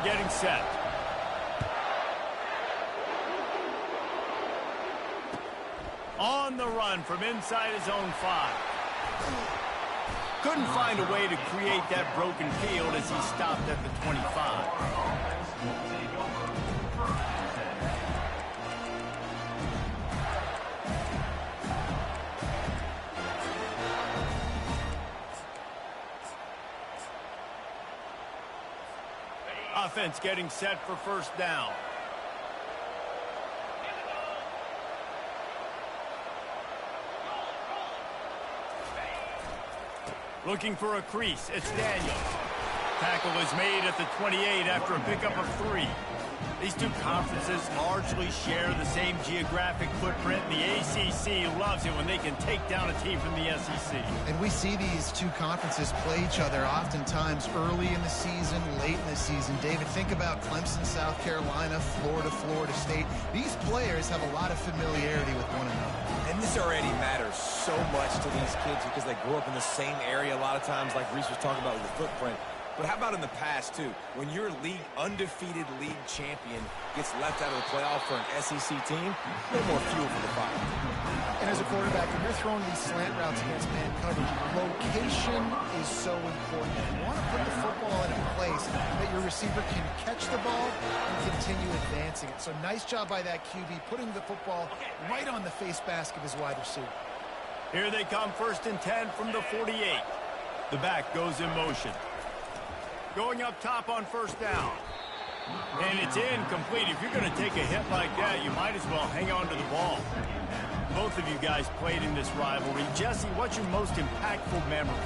getting set. On the run from inside his own 5. Couldn't find a way to create that broken field as he stopped at the 25. Offense getting set for first down. Looking for a crease, it's Daniels. Tackle is made at the 28 after a pickup of 3. These two conferences largely share the same geographic footprint. The ACC loves it when they can take down a team from the SEC. And we see these two conferences play each other oftentimes early in the season, late in the season. David, think about Clemson, South Carolina, Florida, Florida State. These players have a lot of familiarity with one another. And this already matters so much to these kids because they grew up in the same area a lot of times, like Reese was talking about with the footprint. But how about in the past, too? When your undefeated league champion gets left out of the playoff for an SEC team, a little more fuel for the fire. And as a quarterback, when you're throwing these slant routes against man coverage, location is so important. You want to put the football in a place that your receiver can catch the ball and continue advancing it. So nice job by that QB, putting the football right on the face mask of his wide receiver. Here they come, 1st and 10 from the 48. The back goes in motion. Going up top on first down. And it's incomplete. If you're going to take a hit like that, you might as well hang on to the ball. Both of you guys played in this rivalry. Jesse, what's your most impactful memory?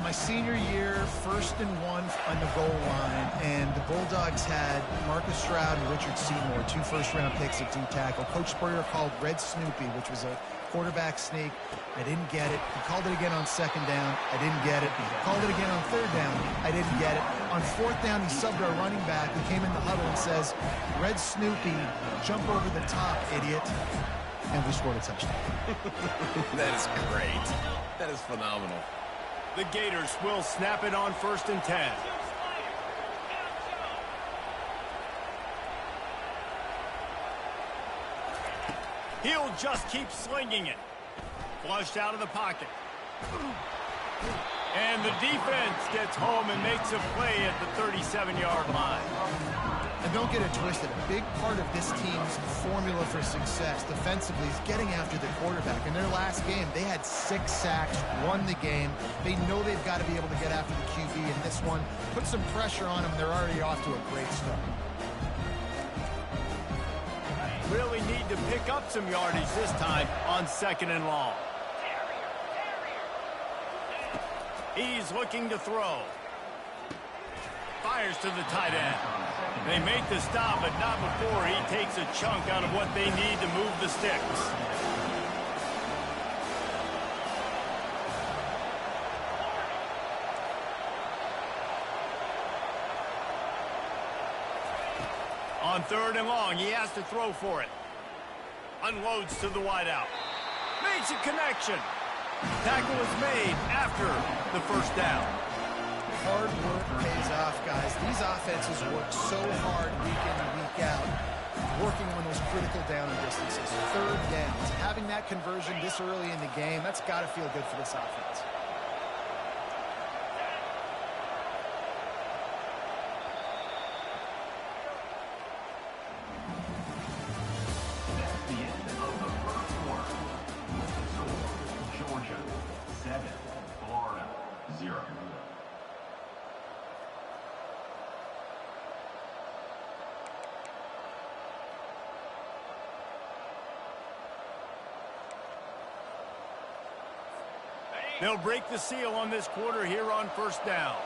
My senior year, 1st and 1 on the goal line, and the Bulldogs had Marcus Stroud and Richard Seymour, 2 first-round picks at D-tackle. Coach Spurrier called Red Snoopy, which was a quarterback sneak. I didn't get it. He called it again on 2nd down. I didn't get it. Called it again on 3rd down. I didn't get it. On 4th down, he subbed our running back who came in the huddle and says, Red Snoopy, jump over the top, idiot. And we scored a touchdown. That is great. That is phenomenal. The Gators will snap it on 1st and 10. He'll just keep slinging it. Flushed out of the pocket. And the defense gets home and makes a play at the 37-yard line. And don't get it twisted. A big part of this team's formula for success defensively is getting after the quarterback. In their last game, they had 6 sacks, won the game. They know they've got to be able to get after the QB in this one. Put some pressure on them. They're already off to a great start. Really need to pick up some yardage this time on 2nd and long. He's looking to throw. Fires to the tight end. They make the stop, but not before he takes a chunk out of what they need to move the sticks. On 3rd and long, he has to throw for it. Unloads to the wideout. Makes a connection. Tackle is made after the 1st down. Hard work pays off, guys. These offenses work so hard week in and week out, working on those critical down and distances. 3rd downs. Having that conversion this early in the game, that's got to feel good for this offense. They'll break the seal on this quarter here on 1st down.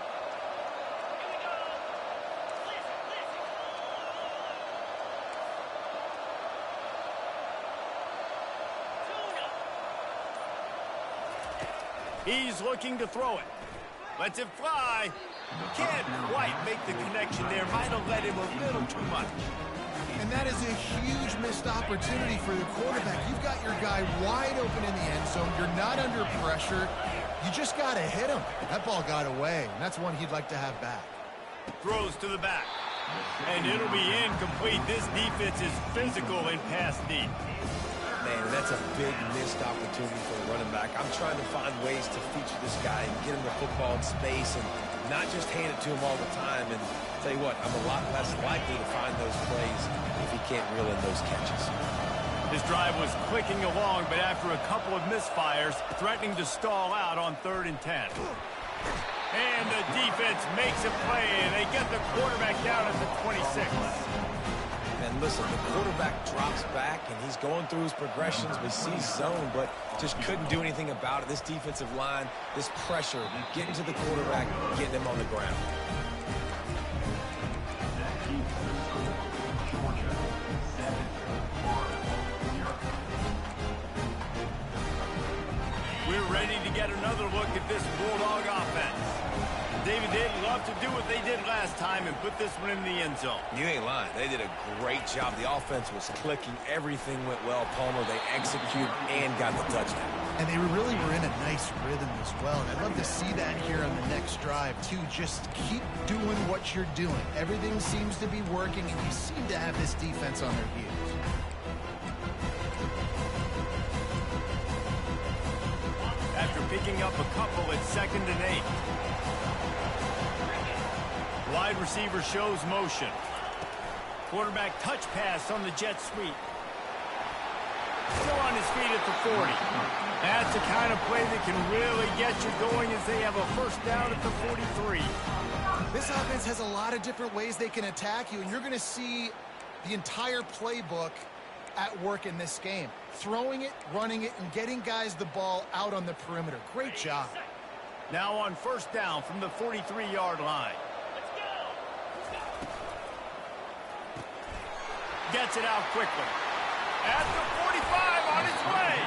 He's looking to throw it. Lets it fly. Can't quite make the connection there. Might have led him a little too much. And that is a huge missed opportunity for the quarterback. You've got your guy wide open in the end zone. You're not under pressure. You just got to hit him. That ball got away, and that's one he'd like to have back. Throws to the back. And it'll be incomplete. This defense is physical and pass deep. Man, that's a big missed opportunity for the running back. I'm trying to find ways to feature this guy and get him the football in space and not just hand it to him all the time. And tell you what, I'm a lot less likely to find those plays if he can't reel in those catches. His drive was clicking along, but after a couple of misfires, threatening to stall out on 3rd and 10. And the defense makes a play, and they get the quarterback down at the 26. And listen, the quarterback drops back, and he's going through his progressions. We see zone, but just couldn't do anything about it. This defensive line, this pressure, getting to the quarterback, getting him on the ground. We're ready to get another look at this Bulldog offense. David, they'd love to do what they did last time and put this one in the end zone. You ain't lying. They did a great job. The offense was clicking. Everything went well, Palmer. They executed and got the touchdown. And they really were in a nice rhythm as well. And I'd love to see that here on the next drive, too. Just keep doing what you're doing. Everything seems to be working, and you seem to have this defense on their heels. After picking up a couple at 2nd and 8. Wide receiver shows motion. Quarterback touch pass on the jet sweep. Still on his feet at the 40. That's the kind of play that can really get you going as they have a 1st down at the 43. This offense has a lot of different ways they can attack you, and you're going to see the entire playbook at work in this game. Throwing it, running it, and getting guys the ball out on the perimeter. Great job. Now on 1st down from the 43-yard line. Gets it out quickly. At the 45 on his way.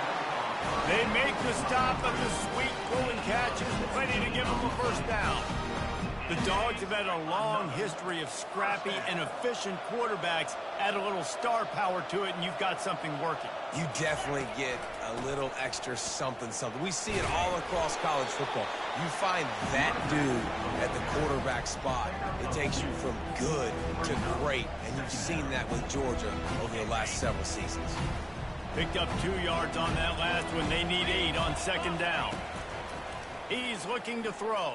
They make the stop, but the sweet pulling catch is ready to give them a 1st down. The Dogs have had a long history of scrappy and efficient quarterbacks. Add a little star power to it, and you've got something working. You definitely get a little extra something. We see it all across college football. You find that dude at the quarterback spot. It takes you from good to great, and you've seen that with Georgia over the last several seasons. Picked up 2 yards on that last one. They need 8 on 2nd down. He's looking to throw.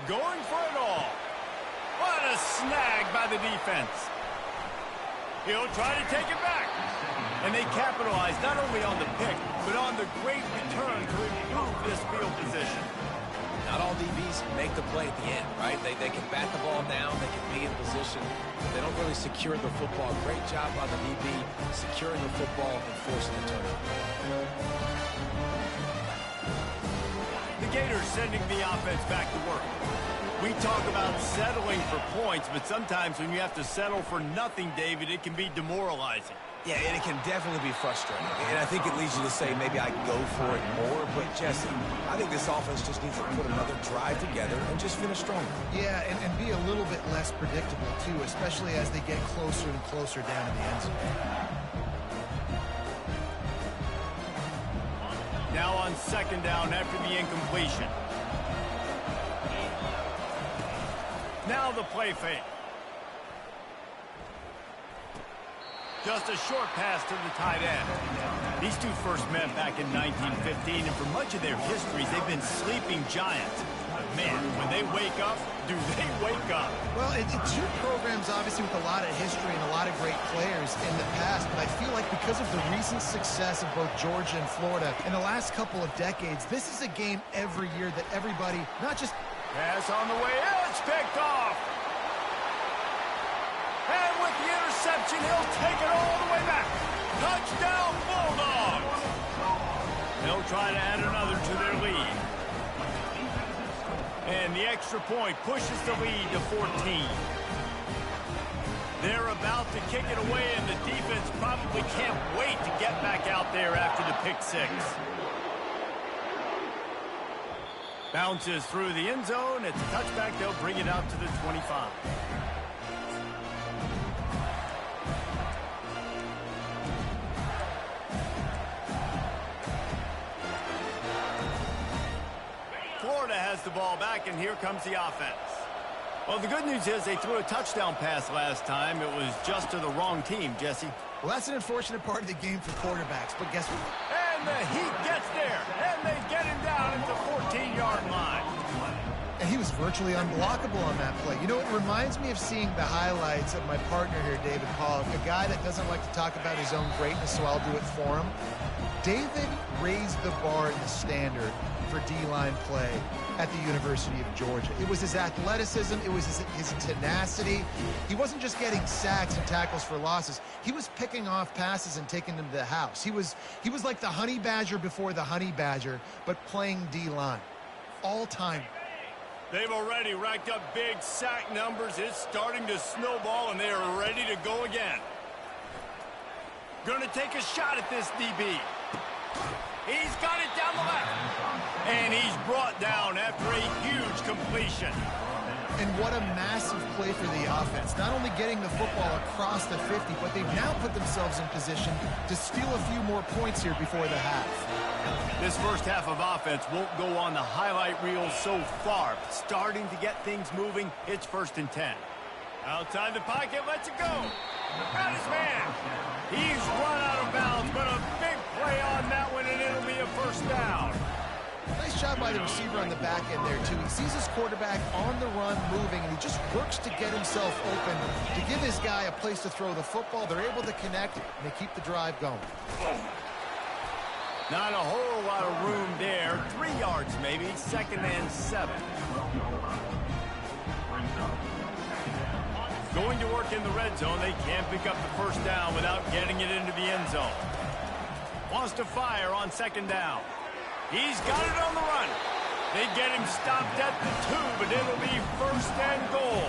Going for it all. What a snag by the defense. He'll try to take it back. And they capitalize not only on the pick, but on the great return to improve this field position. Not all DBs make the play at the end, right? They can bat the ball down, they can be in position, but they don't really secure the football. Great job by the DB securing the football and forcing the turnover. The Gators sending the offense back to work. We talk about settling for points, but sometimes when you have to settle for nothing, David, it can be demoralizing. Yeah, and it can definitely be frustrating. And I think it leads you to say maybe I go for it more. But, Jesse, I think this offense just needs to put another drive together and just finish stronger. Yeah, and be a little bit less predictable, too, especially as they get closer and closer down to the end zone. Now on 2nd down after the incompletion. Now the play fake. Just a short pass to the tight end. These two first met back in 1915, and for much of their histories, they've been sleeping giants. But man, when they wake up, do they wake up? Well, it's two programs, obviously, with a lot of history and a lot of great players in the past, but I feel like because of the recent success of both Georgia and Florida in the last couple of decades, this is a game every year that everybody, not just... Pass on the way in, it's picked off. And with the interception, he'll take it all the way back. Touchdown, Bulldogs. They'll try to add another to their lead. And the extra point pushes the lead to 14. They're about to kick it away, and the defense probably can't wait to get back out there after the pick six. Bounces through the end zone. It's a touchback. They'll bring it out to the 25. Florida has the ball back, and here comes the offense. Well, the good news is they threw a touchdown pass last time. It was just to the wrong team, Jesse. Well, that's an unfortunate part of the game for quarterbacks, but guess what? And the Heat gets there, and they get him down at the 14-yard line. And he was virtually unblockable on that play. You know, it reminds me of seeing the highlights of my partner here, David Pollock, a guy that doesn't like to talk about his own greatness, so I'll do it for him. David raised the bar in the standard for D-line play at the University of Georgia. It was his athleticism. It was his tenacity. He wasn't just getting sacks and tackles for losses. He was picking off passes and taking them to the house. He was like the Honey Badger before the Honey Badger, but playing D-line. All-time. They've already racked up big sack numbers. It's starting to snowball, and they are ready to go again. Going to take a shot at this DB. He's got it down the left. And he's brought down after a huge completion. And what a massive play for the offense. Not only getting the football across the 50, but they've now put themselves in position to steal a few more points here before the half. This first half of offense won't go on the highlight reel so far. Starting to get things moving, it's 1st and 10. Outside the pocket, lets it go. Got his man. He's run out of bounds, but a big play on that one, and it'll be a 1st down. Nice job by the receiver on the back end there, too. He sees his quarterback on the run moving, and he just works to get himself open to give his guy a place to throw the football. They're able to connect, and they keep the drive going. Not a whole lot of room there. 3 yards maybe, 2nd and 7. Going to work in the red zone. They can't pick up the 1st down without getting it into the end zone. Wants to fire on 2nd down. He's got it on the run. They get him stopped at the 2, but it'll be 1st and goal.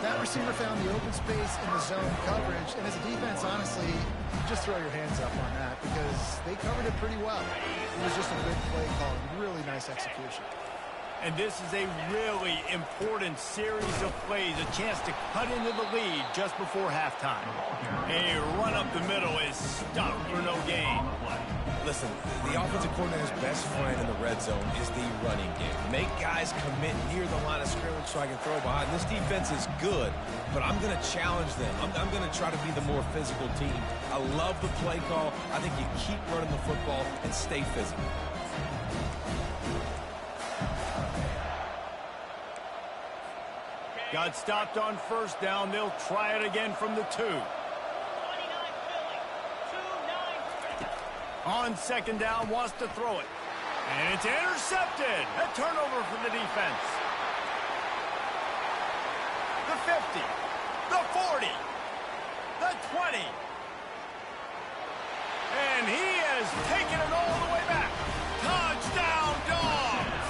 That receiver found the open space in the zone coverage, and as a defense, honestly, you just throw your hands up on that because they covered it pretty well. It was just a good play call, really nice execution. And this is a really important series of plays, a chance to cut into the lead just before halftime. A run up the middle is stopped for no gain. Listen, the offensive coordinator's best friend in the red zone is the running game. Make guys commit near the line of scrimmage so I can throw behind. This defense is good, but I'm going to challenge them. I'm going to try to be the more physical team. I love the play call. I think you keep running the football and stay physical. Got stopped on 1st down. They'll try it again from the 2. On 2nd down, wants to throw it. And it's intercepted. A turnover for the defense. The 50. The 40. The 20. And he has taken it all the way back. Touchdown, Dogs!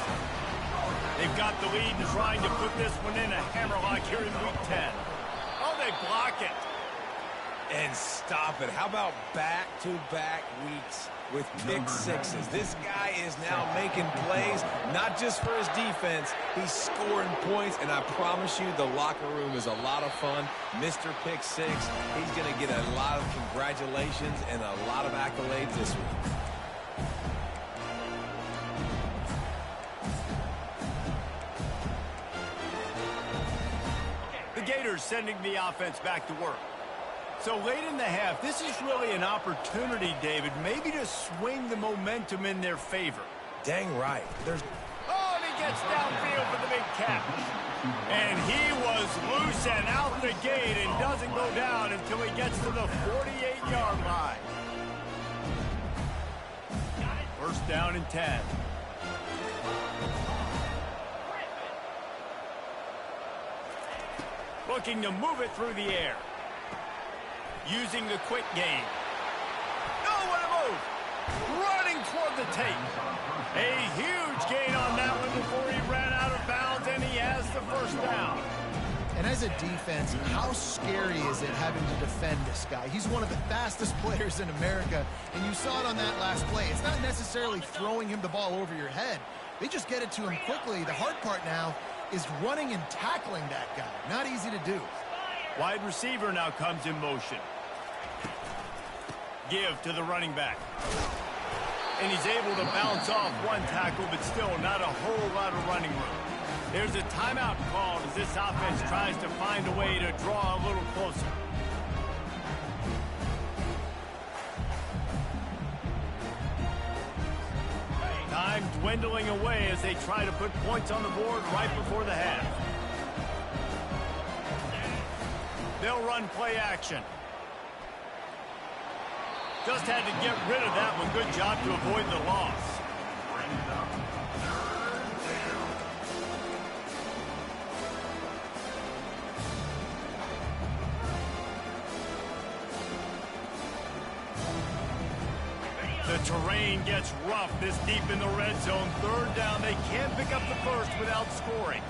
They've got the lead and trying to put this one in a hammerlock here in Week 10. Oh, they block it. And stop it. How about back-to-back weeks with pick sixes? This guy is now making plays, not just for his defense. He's scoring points, and I promise you the locker room is a lot of fun. Mr. Pick Six, he's going to get a lot of congratulations and a lot of accolades this week. The Gators sending the offense back to work. So late in the half, this is really an opportunity, David, maybe to swing the momentum in their favor. Dang right. Oh, and he gets downfield for the big catch. And he was loose and out the gate and doesn't go down until he gets to the 48-yard line. 1st down and 10. Looking to move it through the air. Using the quick game. Oh, what a move! Running toward the tape. A huge gain on that one before he ran out of bounds, and he has the 1st down. And as a defense, how scary is it having to defend this guy? He's one of the fastest players in America, and you saw it on that last play. It's not necessarily throwing him the ball over your head. They just get it to him quickly. The hard part now is running and tackling that guy. Not easy to do. Wide receiver now comes in motion. Give to the running back. And he's able to bounce off one tackle, but still not a whole lot of running room. There's a timeout called as this offense tries to find a way to draw a little closer. Time dwindling away as they try to put points on the board right before the half. They'll run play action. Just had to get rid of that one. Good job to avoid the loss. The terrain gets rough this deep in the red zone. Third down, they can't pick up the first without scoring.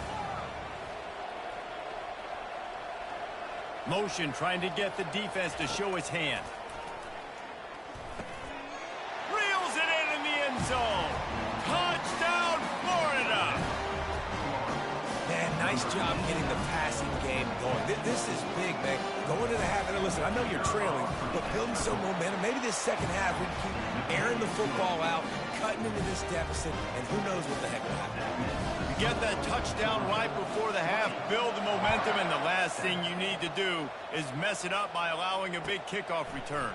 Motion trying to get the defense to show his hand. Reels it in the end zone. Touchdown, Florida. Man, nice job getting the passing game going. This is big, man. Going to the half, and listen, I know you're trailing, but building some momentum. Maybe this second half we can keep airing the football out, cutting into this deficit, and who knows what the heck will happen. You get that touchdown right before the half, build the momentum, and the last thing you need to do is mess it up by allowing a big kickoff return.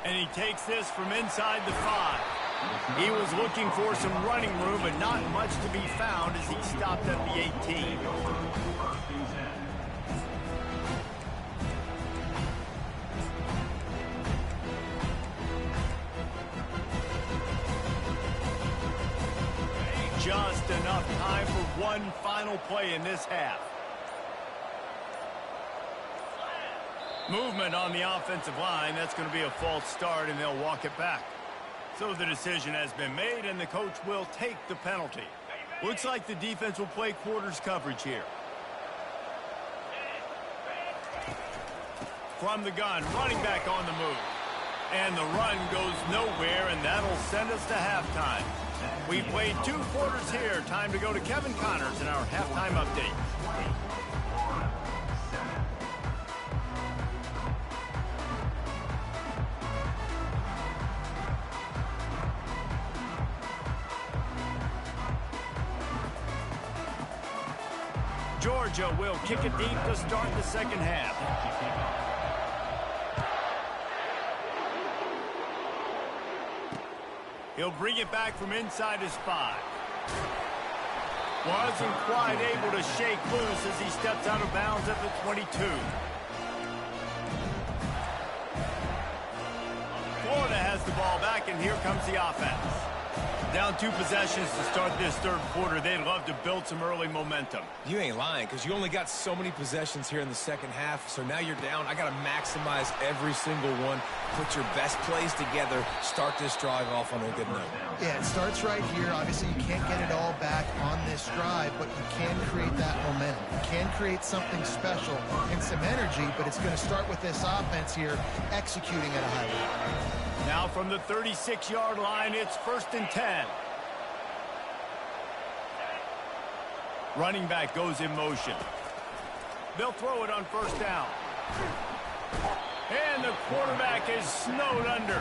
And he takes this from inside the 5. He was looking for some running room, but not much to be found as he stopped at the 18. Just enough time for one final play in this half. Movement on the offensive line. That's going to be a false start, and they'll walk it back. So the decision has been made, and the coach will take the penalty. Looks like the defense will play quarters coverage here. From the gun, running back on the move. And the run goes nowhere, and that'll send us to halftime. We've played 2 quarters here. Time to go to Kevin Connors in our halftime update. Georgia will kick it deep to start the second half. He'll bring it back from inside his 5. Wasn't quite able to shake loose as he steps out of bounds at the 22. Florida has the ball back, and here comes the offense. Down 2 possessions to start this third quarter. They'd love to build some early momentum. You ain't lying, because you only got so many possessions here in the second half, so now you're down. I got to maximize every single one. Put your best plays together. Start this drive off on a good note. Yeah, it starts right here. Obviously, you can't get it all back on this drive, but you can create that momentum. You can create something special and some energy, but it's going to start with this offense here executing at a high level. Now from the 36-yard line, it's 1st and 10. Running back goes in motion. They'll throw it on 1st down. And the quarterback is snowed under.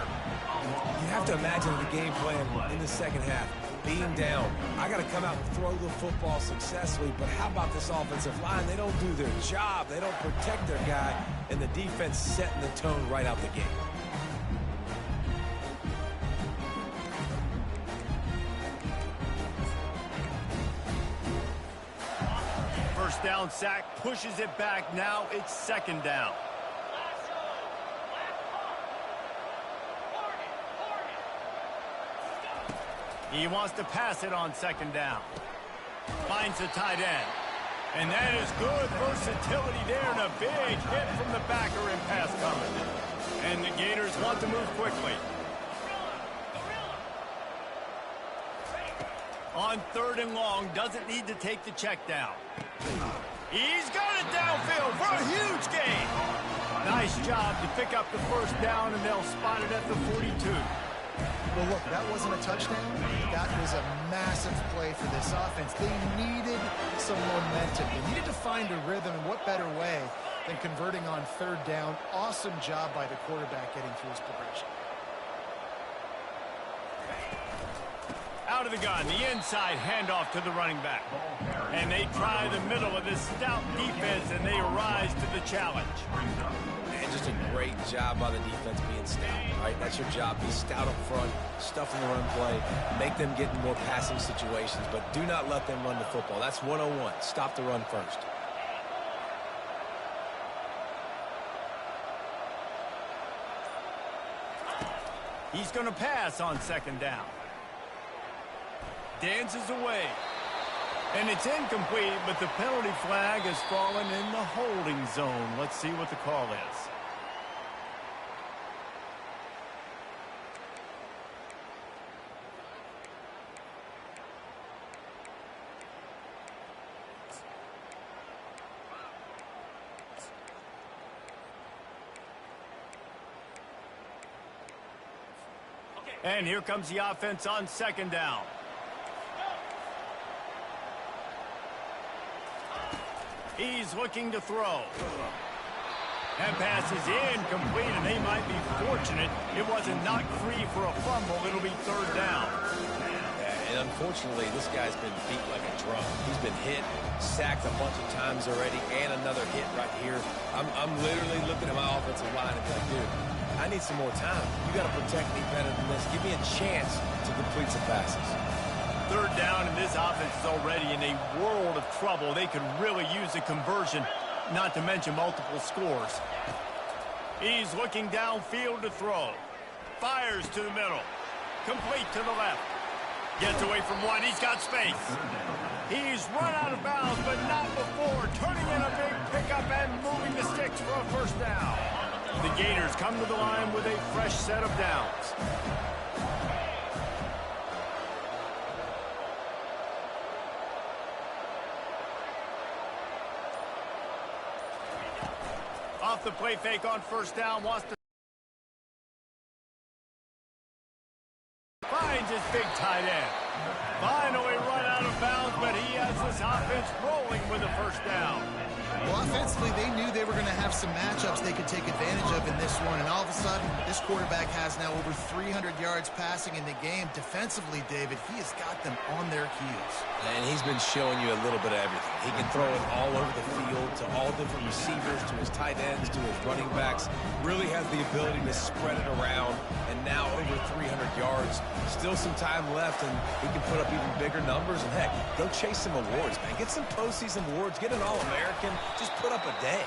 You have to imagine the game plan in the second half. Being down, I got to come out and throw the football successfully, but how about this offensive line? They don't do their job. They don't protect their guy, and the defense setting the tone right out the gate. First down sack, pushes it back. Now it's 2nd down. He wants to pass it on 2nd down. Finds the tight end. And that is good versatility there, and a big hit from the backer in pass coverage. And the Gators want to move quickly. On 3rd and long, doesn't need to take the check down. He's got it downfield for a huge gain. Nice job to pick up the 1st down, and they'll spot it at the 42. Well, look, that wasn't a touchdown. That was a massive play for this offense. They needed some momentum. They needed to find a rhythm, and what better way than converting on 3rd down. Awesome job by the quarterback getting through his progression. Out of the gun, the inside handoff to the running back. And they try the middle of this stout defense, and they rise to the challenge. And just a great job by the defense being stout, right? That's your job. Be stout up front, stuff in the run play, make them get in more passing situations, but do not let them run the football. That's 101. Stop the run first. He's going to pass on second down. Dances away. And it's incomplete, but the penalty flag has fallen in the holding zone. Let's see what the call is. And here comes the offense on second down. He's looking to throw. And pass is incomplete, and they might be fortunate it wasn't knocked free for a fumble. It'll be third down. Yeah, and unfortunately, this guy's been beat like a drum. He's been hit, sacked a bunch of times already, and another hit right here. I'm literally looking at my offensive line and be like, dude, I need some more time. You got to protect me better than this. Give me a chance to complete some passes. Third down, and this offense is already in a world of trouble. They could really use a conversion, not to mention multiple scores. He's looking downfield to throw. Fires to the middle. Complete to the left. Gets away from one. He's got space. He's run out of bounds, but not before turning in a big pickup and moving the sticks for a first down. The Gators come to the line with a fresh set of downs. Off the play fake on first down, wants to finds his big tight end. Finally run out of bounds, but he has this offense rolling with a first down. Well, offensively, they knew they were going to have some matchups they could take advantage of in this one, and all of a sudden, this quarterback has now over 300 yards passing in the game. Defensively, David, he has got them on their heels. And he's been showing you a little bit of everything. He can throw it all over the field to all different receivers, to his tight ends, to his running backs. Really has the ability to spread it around, and now over 300 yards. Still some time left, and he can put up even bigger numbers. And, heck, go chase some awards, man. Get some postseason awards. Get an All-American. Just put up a day.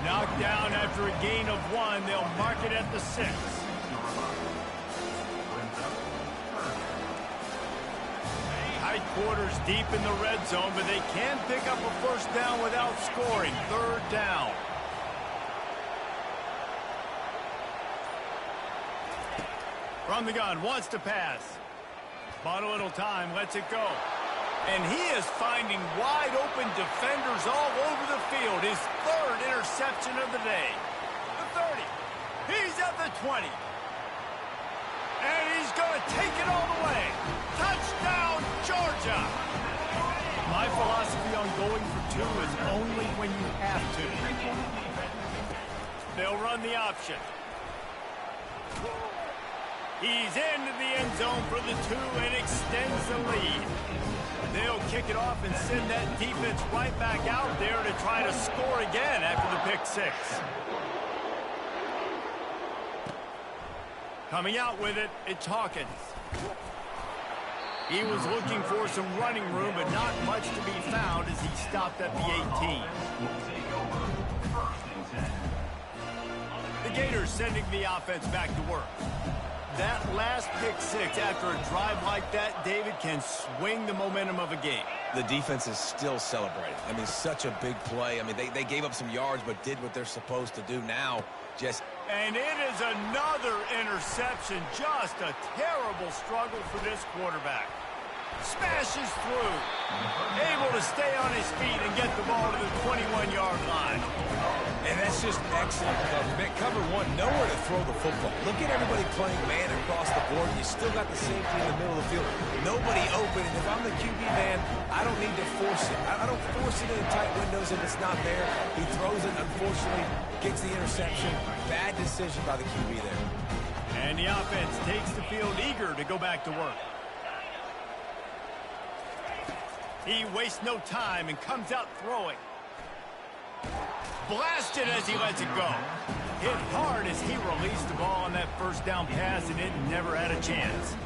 Knocked down after a gain of 1. They'll mark it at the 6. Tight quarters deep in the red zone, but they can pick up a first down without scoring. Third down. From the gun, wants to pass. Bought a little time, lets it go. And he is finding wide-open defenders all over the field. His third interception of the day. The 30. He's at the 20. And he's going to take it all the way. Touchdown, Georgia. My philosophy on going for 2 is only when you have to. They'll run the option. He's into the end zone for the 2 and extends the lead. They'll kick it off and send that defense right back out there to try to score again after the pick 6. Coming out with it, it's Hawkins. He was looking for some running room, but not much to be found as he stopped at the 18. The Gators sending the offense back to work. That last pick 6 after a drive like that, David, can swing the momentum of a game. The defense is still celebrating. I mean, such a big play. I mean, they gave up some yards but did what they're supposed to do now. And it is another interception. Just a terrible struggle for this quarterback. Smashes through. Able to stay on his feet and get the ball to the 21-yard line. And that's just excellent cover. Man, cover 1, nowhere to throw the football. Look at everybody playing man across the board. You still got the safety in the middle of the field. Nobody open. And if I'm the QB man, I don't need to force it. I don't force it in tight windows if it's not there. He throws it, unfortunately, gets the interception. Bad decision by the QB there. And the offense takes the field eager to go back to work. He wastes no time and comes out throwing. Blasted as he lets it go. Hit hard as he released the ball on that first down pass, and it never had a chance.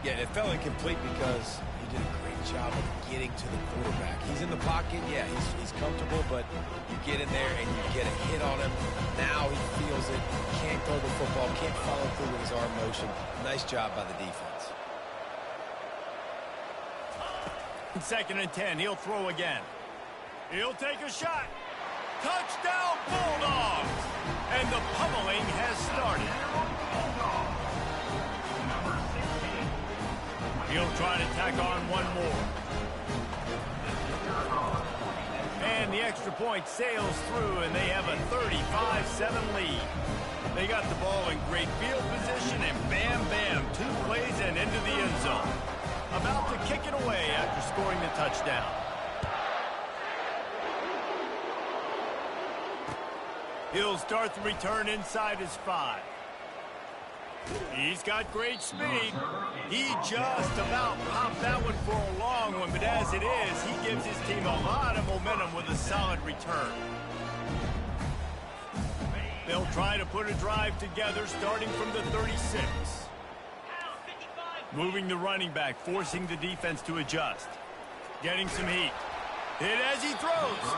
Yeah, it fell incomplete because he did a great job of getting to the quarterback. He's in the pocket, yeah, he's comfortable, but you get in there and you get a hit on him. Now he feels it, can't throw the football, can't follow through with his arm motion. Nice job by the defense. 2nd and 10, he'll throw again. He'll take a shot. Touchdown, Bulldogs! And the pummeling has started. He'll try to tack on one more. And the extra point sails through, and they have a 35-7 lead. They got the ball in great field position, and bam, bam, 2 plays and into the end zone. About to kick it away after scoring the touchdown. He'll start the return inside his 5. He's got great speed. He just about popped that one for a long one, but as it is, he gives his team a lot of momentum with a solid return. They'll try to put a drive together starting from the 36. Moving the running back, forcing the defense to adjust. Getting some heat. Hit as he throws.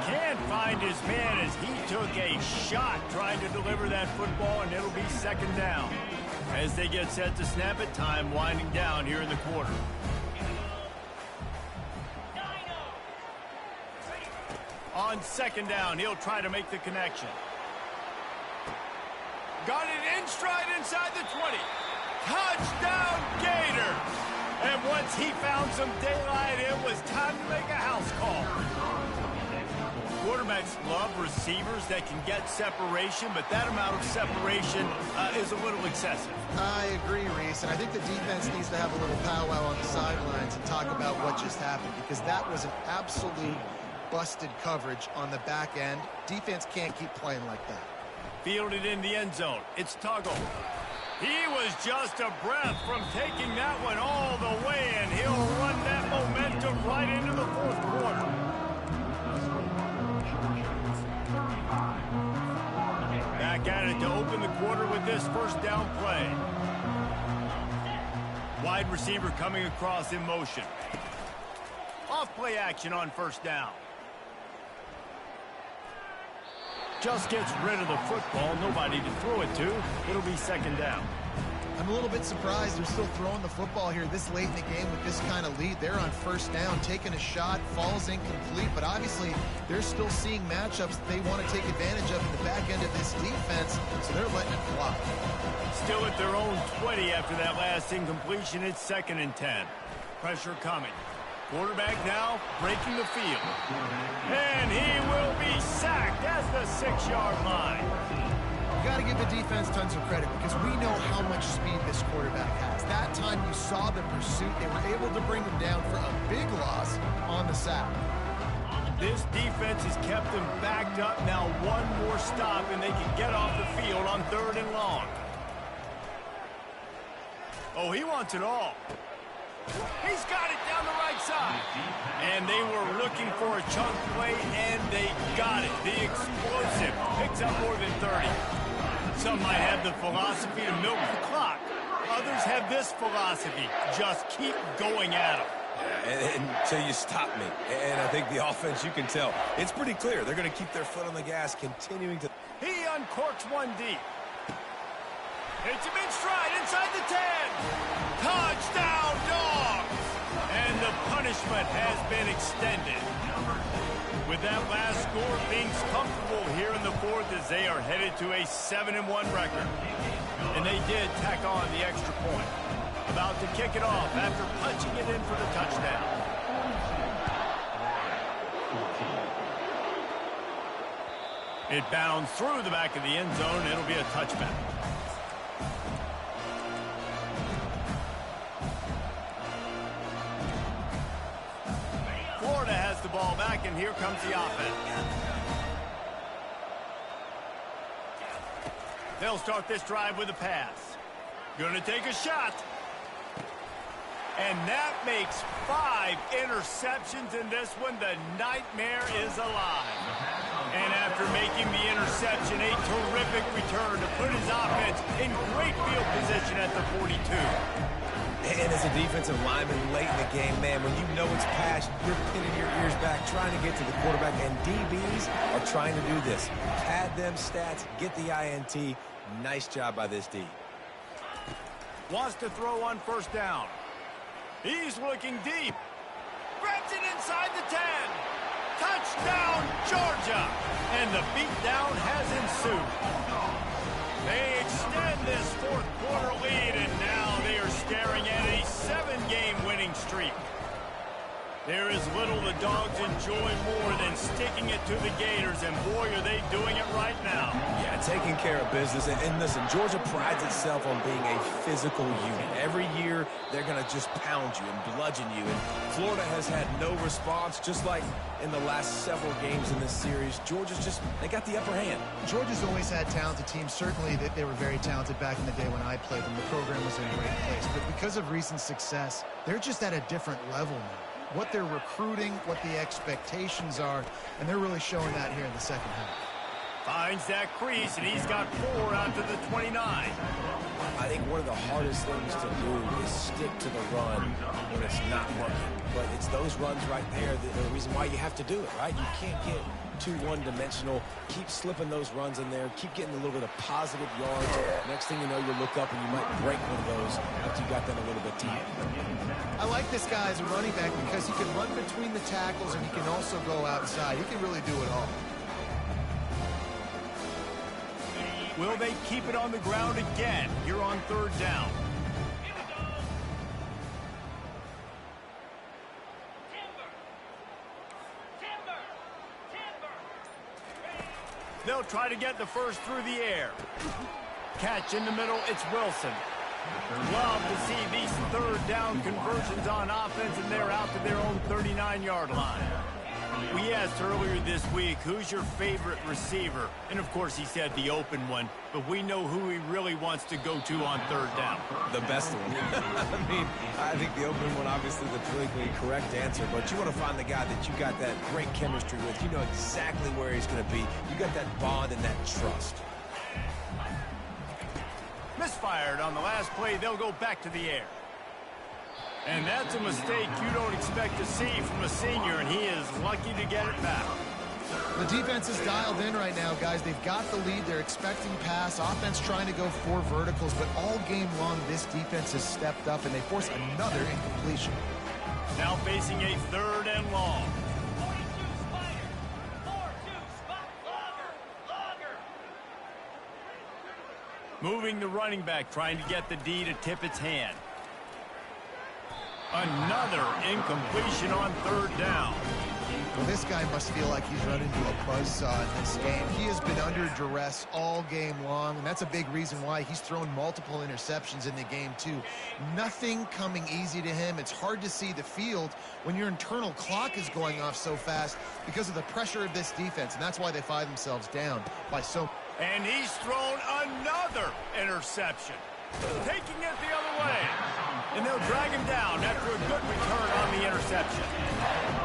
Can't find his man as he took a shot trying to deliver that football, and it'll be 2nd down. As they get set to snap it, time winding down here in the quarter. On 2nd down, he'll try to make the connection. Got it in stride inside the 20. Touchdown, Gators! And once he found some daylight, it was time to make a house call. Quarterbacks love receivers that can get separation, but that amount of separation is a little excessive. I agree, Reese, and I think the defense needs to have a little powwow on the sidelines and talk about what just happened, because that was an absolute busted coverage on the back end. Defense can't keep playing like that. Fielded in the end zone. It's Tuggle. He was just a breath from taking that one all the way, and he'll run that momentum right into the 4th quarter. Back at it to open the quarter with this 1st down play. Wide receiver coming across in motion. Off play action on 1st down. Just gets rid of the football, nobody to throw it to. It'll be 2nd down. I'm a little bit surprised they're still throwing the football here this late in the game with this kind of lead. They're on 1st down, taking a shot, falls incomplete, but obviously they're still seeing matchups that they want to take advantage of in the back end of this defense, so they're letting it fly. Still at their own 20 after that last incompletion. It's 2nd and 10. Pressure coming. Quarterback now breaking the field. And he will be sacked at the 6-yard line. You got to give the defense tons of credit because we know how much speed this quarterback has. That time you saw the pursuit. They were able to bring him down for a big loss on the sack. This defense has kept them backed up. Now one more stop and they can get off the field on 3rd and long. Oh, he wants it all. He's got it down the right side. And they were looking for a chunk play, and they got it. The explosive picks up more than 30. Some might have the philosophy to milk the clock. Others have this philosophy. Just keep going at them. Until you stop me. And I think the offense, you can tell, it's pretty clear. They're going to keep their foot on the gas, continuing to... He uncorks one deep. Hits him in stride inside the 10. Touchdown, Dogs! And the punishment has been extended. With that last score, things comfortable here in the 4th as they are headed to a 7-1 record. And they did tack on the extra point. About to kick it off after punching it in for the touchdown. It bounds through the back of the end zone. It'll be a touchback. Florida has the ball back, and here comes the offense. They'll start this drive with a pass. Going to take a shot. And that makes 5 interceptions in this one. The nightmare is alive. And after making the interception, a terrific return to put his offense in great field position at the 42. And as a defensive lineman late in the game, man, when you know it's past, you're pinning your ears back, trying to get to the quarterback, and DBs are trying to do this. Pad them stats, get the INT. Nice job by this D. Wants to throw on first down. He's looking deep. Grabs it inside the 10. Touchdown, Georgia. And the beatdown has ensued. They extend this fourth quarter lead, and now they are staring at a 7-game winning streak. There is little the Dogs enjoy more than sticking it to the Gators, and boy, are they doing it right now. Yeah, taking care of business. And listen, Georgia prides itself on being a physical unit. Every year, they're going to just pound you and bludgeon you. And Florida has had no response, just like in the last several games in this series. Georgia's just, they got the upper hand. Georgia's always had talented teams. Certainly, they were very talented back in the day when I played them. The program was in a great place. But because of recent success, they're just at a different level now. What they're recruiting, what the expectations are, and they're really showing that here in the second half. Finds that crease, and he's got 4 out to the 29. I think one of the hardest things to do is stick to the run when it's not working. But it's those runs right there that are the reason why you have to do it, right? You can't get too one-dimensional. Keep slipping those runs in there. Keep getting a little bit of positive yards. Next thing you know, you look up and you might break one of those after you got them a little bit tight. I like this guy as a running back because he can run between the tackles and he can also go outside. He can really do it all. Will they keep it on the ground again here on third down? They'll try to get the first through the air. Catch in the middle, it's Wilson. Love to see these third down conversions on offense, and they're out to their own 39-yard line. We asked earlier this week, who's your favorite receiver? And, of course, he said the open one, but we know who he really wants to go to on third down. The best one. I mean, I think the open one, obviously, the politically correct answer, but you want to find the guy that you got that great chemistry with. You know exactly where he's going to be. You got that bond and that trust. Misfired on the last play. They'll go back to the air. And that's a mistake you don't expect to see from a senior, and he is lucky to get it back. The defense is dialed in right now, guys. They've got the lead. They're expecting pass. Offense trying to go 4 verticals, but all game long, this defense has stepped up, and they force another incompletion. Now facing a 3rd and long. Moving the running back, trying to get the D to tip its hand. Another incompletion on 3rd down. Well, this guy must feel like he's run into a buzzsaw in this game. He has been under duress all game long, and that's a big reason why he's thrown multiple interceptions in the game, too. Nothing coming easy to him. It's hard to see the field when your internal clock is going off so fast because of the pressure of this defense, and that's why they find themselves down by so. And he's thrown another interception. Taking it the other way. And they'll drag him down after a good return on the interception.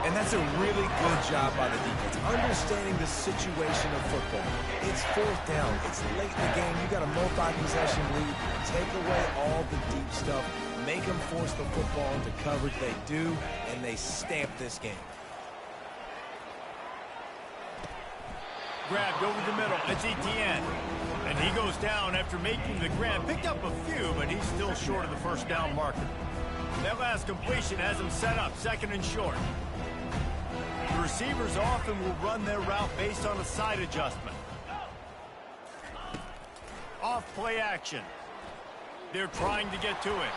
And that's a really good job by the defense, understanding the situation of football. It's 4th down. It's late in the game. You got a multi-possession lead. Take away all the deep stuff. Make them force the football into coverage. They do, and they stamp this game. Grabbed over the middle. It's Etienne. And he goes down after making the grab. Picked up a few, but he's still short of the first down marker. That last completion has him set up 2nd and short. The receivers often will run their route based on a side adjustment. Off play action. They're trying to get to it.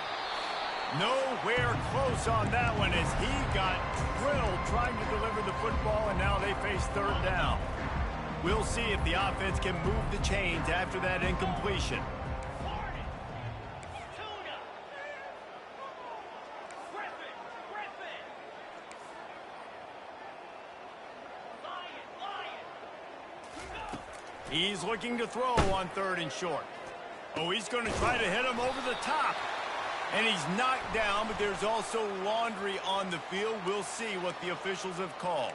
Nowhere close on that one as he got drilled trying to deliver the football, and now they face 3rd down. We'll see if the offense can move the chains after that incompletion. He's looking to throw on 3rd and short. Oh, he's going to try to hit him over the top. And he's knocked down, but there's also laundry on the field. We'll see what the officials have called.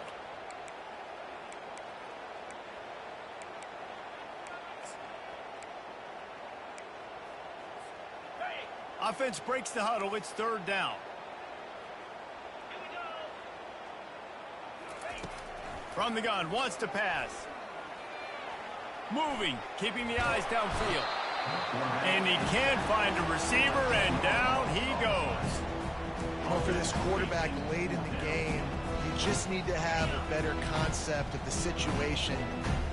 Offense breaks the huddle. It's third down. From the gun, wants to pass. Moving, keeping the eyes downfield. And he can't find a receiver, and down he goes. Well, for this quarterback late in the game, you just need to have a better concept of the situation.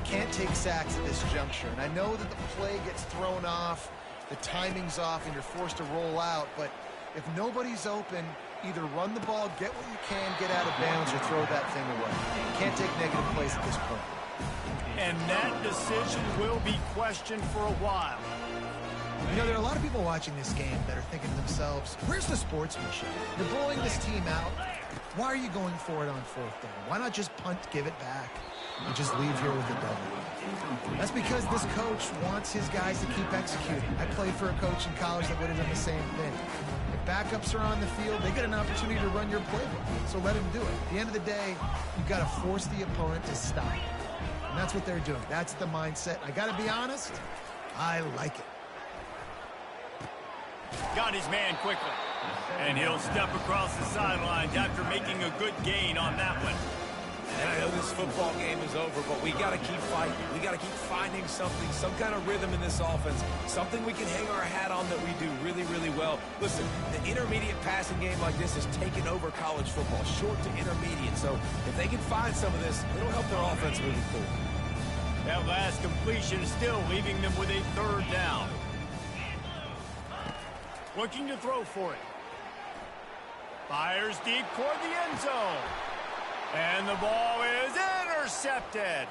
Can't take sacks at this juncture. And I know that the play gets thrown off, the timing's off, and you're forced to roll out. But if nobody's open, either run the ball, get what you can, get out of bounds, or throw that thing away. You can't take negative plays at this point. And that decision will be questioned for a while. You know, there are a lot of people watching this game that are thinking to themselves, where's the sportsmanship? You're blowing this team out. Why are you going for it on fourth down? Why not just punt, give it back, and just leave here with a W? That's because this coach wants his guys to keep executing. I played for a coach in college that would have done the same thing. If backups are on the field, they get an opportunity to run your playbook, so let him do it. At the end of the day, you've got to force the opponent to stop. And that's what they're doing. That's the mindset. I got to be honest, I like it. Got his man quickly. And he'll step across the sidelines after making a good gain on that one. And I know this football game is over, but we got to keep fighting. We got to keep finding something, some kind of rhythm in this offense, something we can hang our hat on that we do really, really well. Listen, the intermediate passing game like this has taken over college football, short to intermediate. So if they can find some of this, it'll help their offense moving forward. That last completion is still leaving them with a third down. Looking to throw for it. Fires deep toward the end zone. And the ball is intercepted.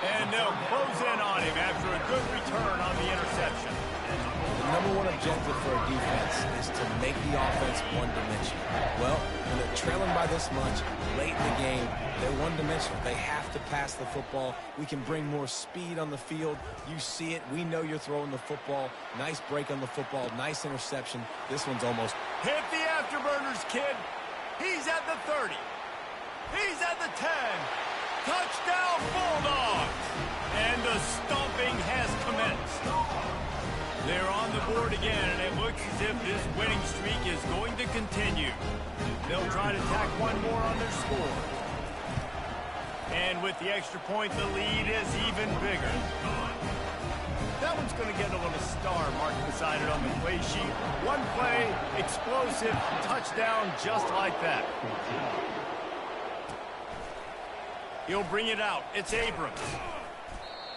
And they'll close in on him after a good return on the interception. The number one objective for a defense is to make the offense one-dimensional. Well, when they're trailing by this much, late in the game, they're one-dimensional. They have to pass the football. We can bring more speed on the field. You see it. We know you're throwing the football. Nice break on the football. Nice interception. This one's almost... Hit the afterburners, kid. He's at the 30. He's at the 10. Touchdown, Bulldogs. And the stomping has commenced. They're on the board again, and it looks as if this winning streak is going to continue. They'll try to tack one more on their score. And with the extra point, the lead is even bigger. That one's going to get a little star marked beside it on the play sheet. One play, explosive, touchdown just like that. He'll bring it out. It's Abrams.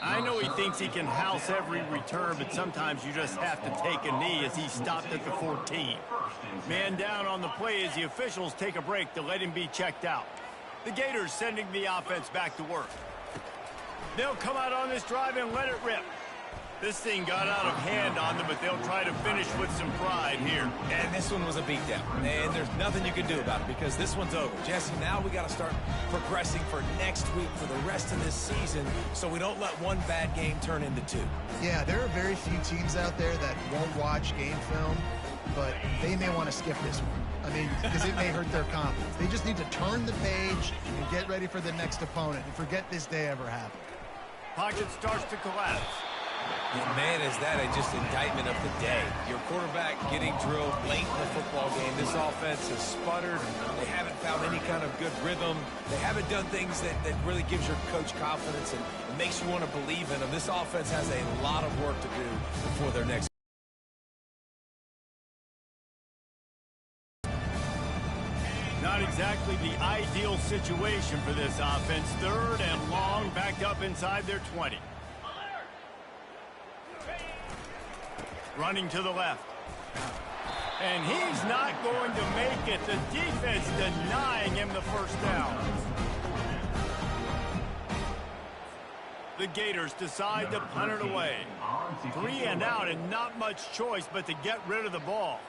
I know he thinks he can house every return, but sometimes you just have to take a knee as he stopped at the 14. Man down on the play as the officials take a break to let him be checked out. The Gators sending the offense back to work. They'll come out on this drive and let it rip. This thing got out of hand on them, but they'll try to finish with some pride here. And this one was a beatdown. And there's nothing you can do about it because this one's over. Jesse, now we got to start progressing for next week for the rest of this season so we don't let one bad game turn into two. Yeah, there are very few teams out there that won't watch game film, but they may want to skip this one. I mean, because it may hurt their confidence. They just need to turn the page and get ready for the next opponent and forget this day ever happened. Pocket starts to collapse. Man, is that just indictment of the day. Your quarterback getting drilled late in the football game. This offense has sputtered. They haven't found any kind of good rhythm. They haven't done things that really gives your coach confidence and makes you want to believe in them. This offense has a lot of work to do before their next. Not exactly the ideal situation for this offense. Third and long, backed up inside their 20. Running to the left. And he's not going to make it. The defense denying him the first down. The Gators decide to punt it away. 3 and out and not much choice but to get rid of the ball.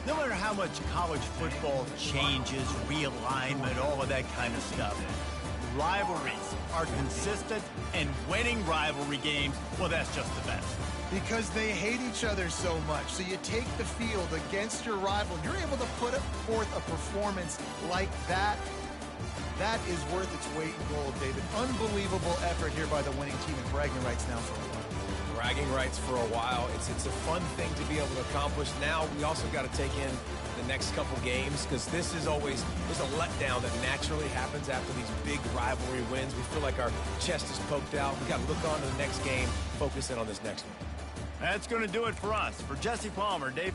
No matter how much college football changes, realignment, all of that kind of stuff, rivalries are consistent, and winning rivalry games, well, that's just the best. Because they hate each other so much. So you take the field against your rival, and you're able to put forth a performance like that. That is worth its weight in gold, David. Unbelievable effort here by the winning team, and bragging rights now for a while. Bragging rights for a while. It's a fun thing to be able to accomplish. Now we also got to take in the next couple games, because this is always, there's a letdown that naturally happens after these big rivalry wins. We feel like our chest is poked out. We got to look on to the next game, focus in on this next one. That's going to do it for us. For Jesse Palmer, Dave